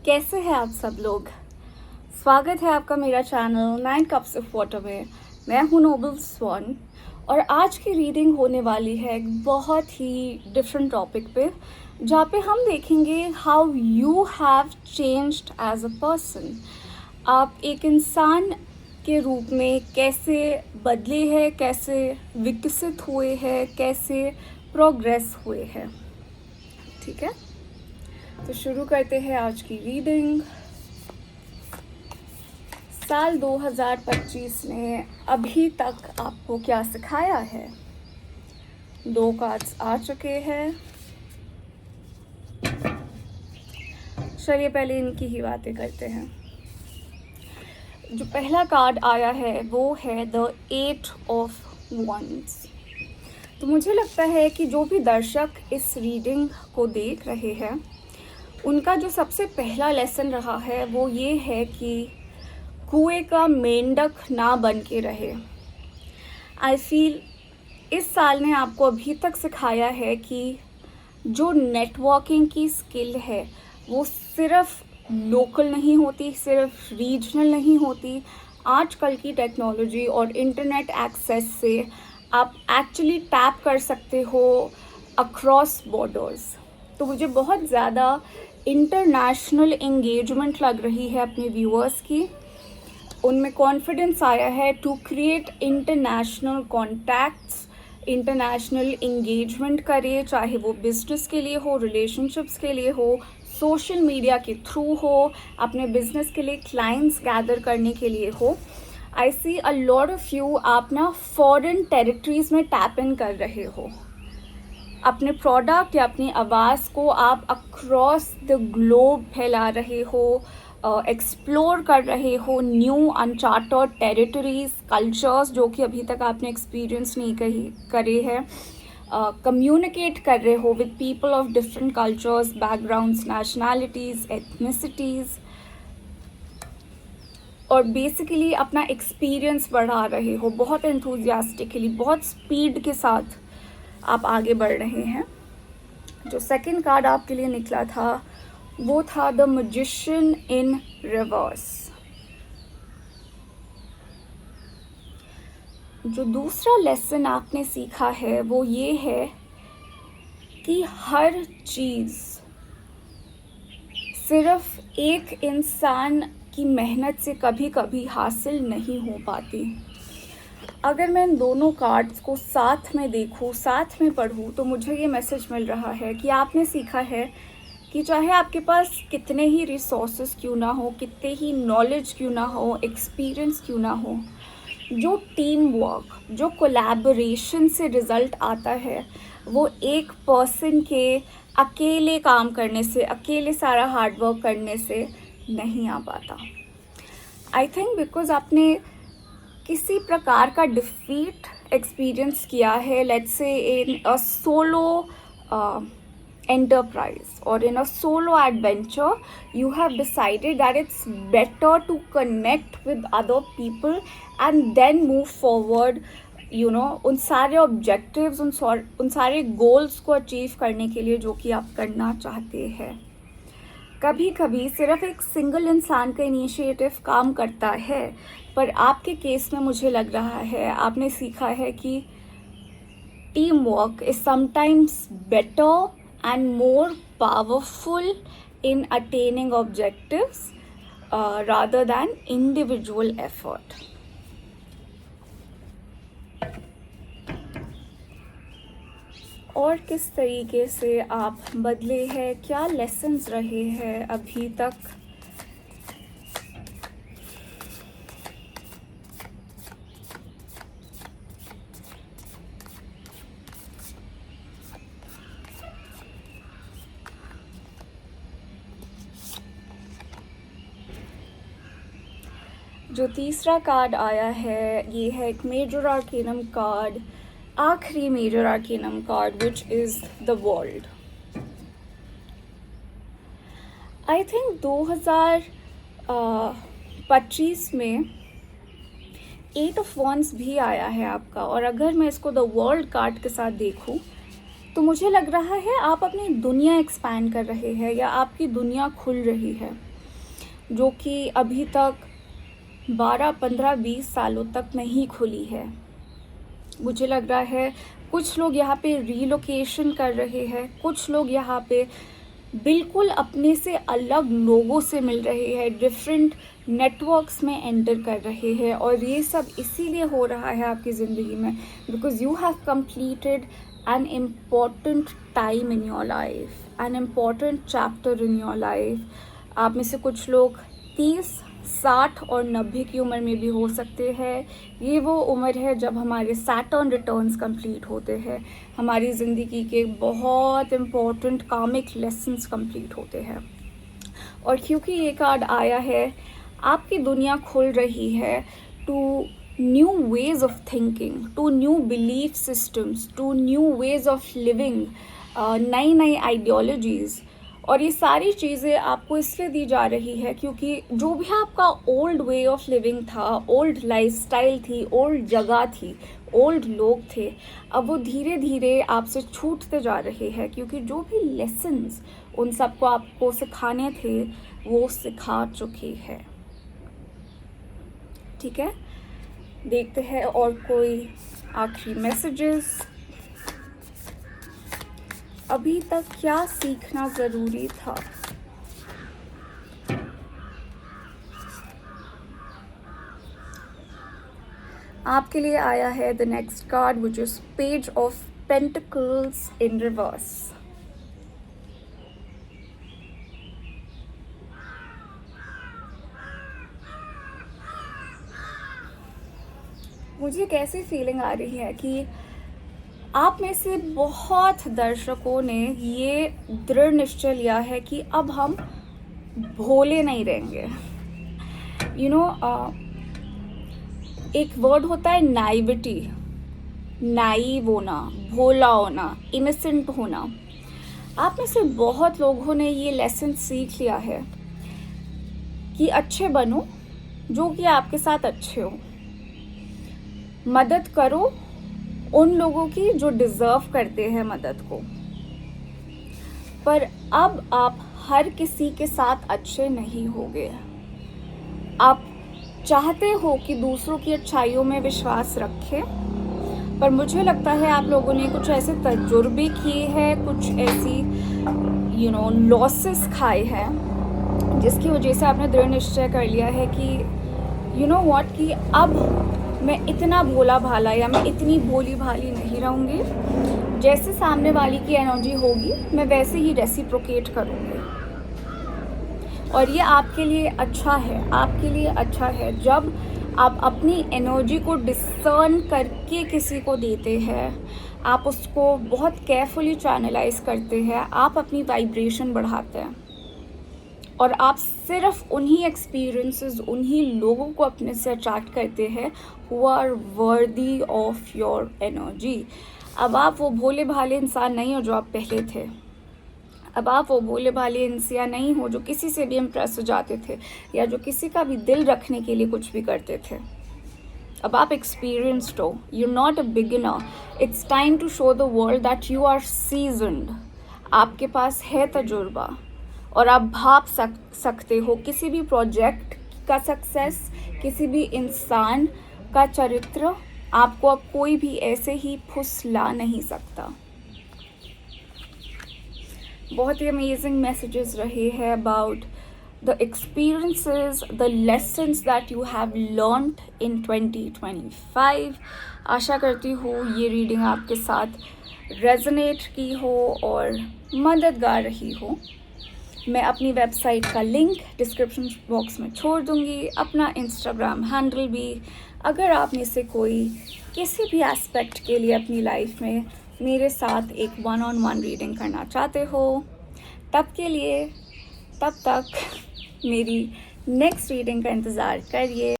कैसे हैं आप सब लोग। स्वागत है आपका मेरा चैनल 9 कप्स ऑफ वाटर में। मैं हूं नोबल स्वान और आज की रीडिंग होने वाली है एक बहुत ही डिफरेंट टॉपिक पे, जहाँ पे हम देखेंगे how you have changed as a person. आप एक इंसान के रूप में कैसे बदले हैं, कैसे विकसित हुए हैं, कैसे प्रोग्रेस हुए हैं। ठीक है, तो शुरू करते हैं आज की रीडिंग। साल 2025 ने अभी तक आपको क्या सिखाया है। 2 कार्ड्स आ चुके हैं। चलिए पहले इनकी ही बातें करते हैं। जो पहला कार्ड आया है वो है द 8 ऑफ वंड्स। तो मुझे लगता है कि जो भी दर्शक इस रीडिंग को देख रहे हैं उनका जो सबसे पहला लेसन रहा है वो ये है कि कुएं का मेंढक ना बन के रहे। आई फील इस साल ने आपको अभी तक सिखाया है कि जो नेटवर्किंग की स्किल है वो सिर्फ लोकल नहीं होती, सिर्फ रीजनल नहीं होती। आजकल की टेक्नोलॉजी और इंटरनेट एक्सेस से आप एक्चुअली टैप कर सकते हो अक्रॉस बॉर्डर्स। तो मुझे बहुत ज़्यादा इंटरनेशनल एंगेजमेंट लग रही है अपने व्यूअर्स की। उनमें कॉन्फिडेंस आया है to create international contacts, international engagement करिए, चाहे वो बिजनेस के लिए हो, रिलेशनशिप्स के लिए हो, सोशल मीडिया के थ्रू हो, अपने बिजनेस के लिए क्लाइंट्स गैदर करने के लिए हो। आई सी अ लॉट ऑफ यू आप ना फॉरेन टेरिटरीज में टैप इन कर रहे हो। अपने प्रोडक्ट या अपनी आवाज़ को आप अक्रॉस द ग्लोब फैला रहे हो, एक्सप्लोर कर रहे हो न्यू अनचार्टर्ड टेरिटरीज, कल्चर्स जो कि अभी तक आपने एक्सपीरियंस नहीं करे हैं। कम्युनिकेट कर रहे हो with people of different cultures, backgrounds, nationalities, ethnicities, और बेसिकली अपना एक्सपीरियंस बढ़ा रहे हो। बहुत एंथुजियास्टिकली, बहुत स्पीड के साथ आप आगे बढ़ रहे हैं। जो सेकंड कार्ड आपके लिए निकला था वो था द मैजिशियन इन रिवर्स। जो दूसरा लेसन आपने सीखा है वो ये है कि हर चीज़ सिर्फ एक इंसान की मेहनत से कभी कभी हासिल नहीं हो पाती। अगर मैं इन दोनों कार्ड्स को साथ में देखूं, साथ में पढूं, तो मुझे ये मैसेज मिल रहा है कि आपने सीखा है कि चाहे आपके पास कितने ही रिसोर्सेज क्यों ना हो, कितने ही नॉलेज क्यों ना हो, एक्सपीरियंस क्यों ना हो, जो टीम वर्क, जो कोलैबोरेशन से रिज़ल्ट आता है वो एक पर्सन के अकेले काम करने से, अकेले सारा हार्ड वर्क करने से नहीं आ पाता। आई थिंक बिकॉज आपने किसी प्रकार का डिफीट एक्सपीरियंस किया है, let's say in a solo enterprise or in a solo adventure, you have decided that it's better to connect with other people and then move forward, you know, उन सारे objectives, उन सारे goals को achieve करने के लिए जो कि आप करना चाहते हैं। कभी कभी सिर्फ एक सिंगल इंसान का इनिशिएटिव काम करता है, पर आपके केस में मुझे लग रहा है आपने सीखा है कि team work is sometimes better and more powerful in attaining objectives rather than individual effort. और किस तरीके से आप बदले हैं, क्या लेसन्स रहे हैं अभी तक। जो तीसरा कार्ड आया है ये है एक मेजर आर्केनम कार्ड, आखिरी major arcanum card, which is the world. I think 2025 में 8 ऑफ वॉन्ड्स भी आया है आपका, और अगर मैं इसको द वर्ल्ड कार्ड के साथ देखूं तो मुझे लग रहा है आप अपनी दुनिया एक्सपैंड कर रहे हैं या आपकी दुनिया खुल रही है। जो कि अभी तक 12, 15, 20 सालों तक नहीं खुली है। मुझे लग रहा है कुछ लोग यहाँ पे रीलोकेशन कर रहे हैं, कुछ लोग यहाँ पे बिल्कुल अपने से अलग लोगों से मिल रहे हैं, डिफरेंट नेटवर्क्स में एंटर कर रहे हैं। और ये सब इसीलिए हो रहा है आपकी ज़िंदगी में because you have completed an important time in your life, an important chapter in your life. आप में से कुछ लोग 30, 60 और 90 की उम्र में भी हो सकते हैं। ये वो उम्र है जब हमारे सैटर्न रिटर्न्स कंप्लीट होते हैं, हमारी ज़िंदगी के बहुत इम्पोर्टेंट कार्मिक लेसन्स कंप्लीट होते हैं। और क्योंकि ये कार्ड आया है, आपकी दुनिया खुल रही है to new ways of thinking, to new belief systems, to new ways of living, नई नई आइडियोलॉजीज़। और ये सारी चीज़ें आपको इसलिए दी जा रही है क्योंकि जो भी आपका ओल्ड वे ऑफ लिविंग था, ओल्ड लाइफस्टाइल थी, ओल्ड जगह थी, ओल्ड लोग थे, अब वो धीरे धीरे आपसे छूटते जा रहे हैं क्योंकि जो भी लेसन्स उन सबको आपको सिखाने थे वो सिखा चुकी है। ठीक है, देखते हैं और कोई आखिरी मैसेजेस। अभी तक क्या सीखना ज़रूरी था? आपके लिए आया है the next card which is page of pentacles in reverse. मुझे कैसी फीलिंग आ रही है कि आप में से बहुत दर्शकों ने ये दृढ़ निश्चय लिया है कि अब हम भोले नहीं रहेंगे। यू नो, एक वर्ड होता है नाइविटी, नाइव होना, भोला होना, इनोसेंट होना। आप में से बहुत लोगों ने ये लेसन सीख लिया है कि अच्छे बनो, जो कि आपके साथ अच्छे हो, मदद करो उन लोगों की जो डिज़र्व करते हैं मदद को। पर अब आप हर किसी के साथ अच्छे नहीं होगे। आप चाहते हो कि दूसरों की अच्छाइयों में विश्वास रखें, पर मुझे लगता है आप लोगों ने कुछ ऐसे तजुर्बे किए हैं, कुछ ऐसी लॉसेस खाए हैं जिसकी वजह से आपने दृढ़ निश्चय कर लिया है कि व्हाट, कि अब मैं इतना भोला भाला या मैं इतनी भोली भाली नहीं रहूँगी। जैसे सामने वाली की एनर्जी होगी मैं वैसे ही रेसिप्रोकेट करूँगी। और ये आपके लिए अच्छा है, आपके लिए अच्छा है जब आप अपनी एनर्जी को डिसर्न करके किसी को देते हैं, आप उसको बहुत केयरफुली चैनलाइज करते हैं, आप अपनी वाइब्रेशन बढ़ाते हैं और आप सिर्फ उन्हीं एक्सपीरियंसेस, उन्हीं लोगों को अपने से अट्रैक्ट करते हैं who are worthy of your energy. अब आप वो भोले भाले इंसान नहीं हो जो आप पहले थे। अब आप वो भोले भाले इंसान नहीं हो जो किसी से भी इम्प्रेस हो जाते थे या जो किसी का भी दिल रखने के लिए कुछ भी करते थे। अब आप एक्सपीरियंस्ड हो, you not a beginner. It's time to show the world that you are seasoned. आपके पास है तजुर्बा और आप भाप सकते हो किसी भी प्रोजेक्ट का सक्सेस, किसी भी इंसान का चरित्र। आपको अब कोई भी ऐसे ही फुसला नहीं सकता। बहुत ही अमेजिंग मैसेजेस रहे हैं about the experiences, the lessons that you have learned इन 2025। आशा करती हूँ ये रीडिंग आपके साथ रेजोनेट की हो और मददगार रही हो। मैं अपनी वेबसाइट का लिंक डिस्क्रिप्शन बॉक्स में छोड़ दूँगी, अपना इंस्टाग्राम हैंडल भी। अगर आप में से कोई किसी भी एस्पेक्ट के लिए अपनी लाइफ में मेरे साथ एक 1-on-1 रीडिंग करना चाहते हो, तब तक मेरी नेक्स्ट रीडिंग का इंतज़ार करिए।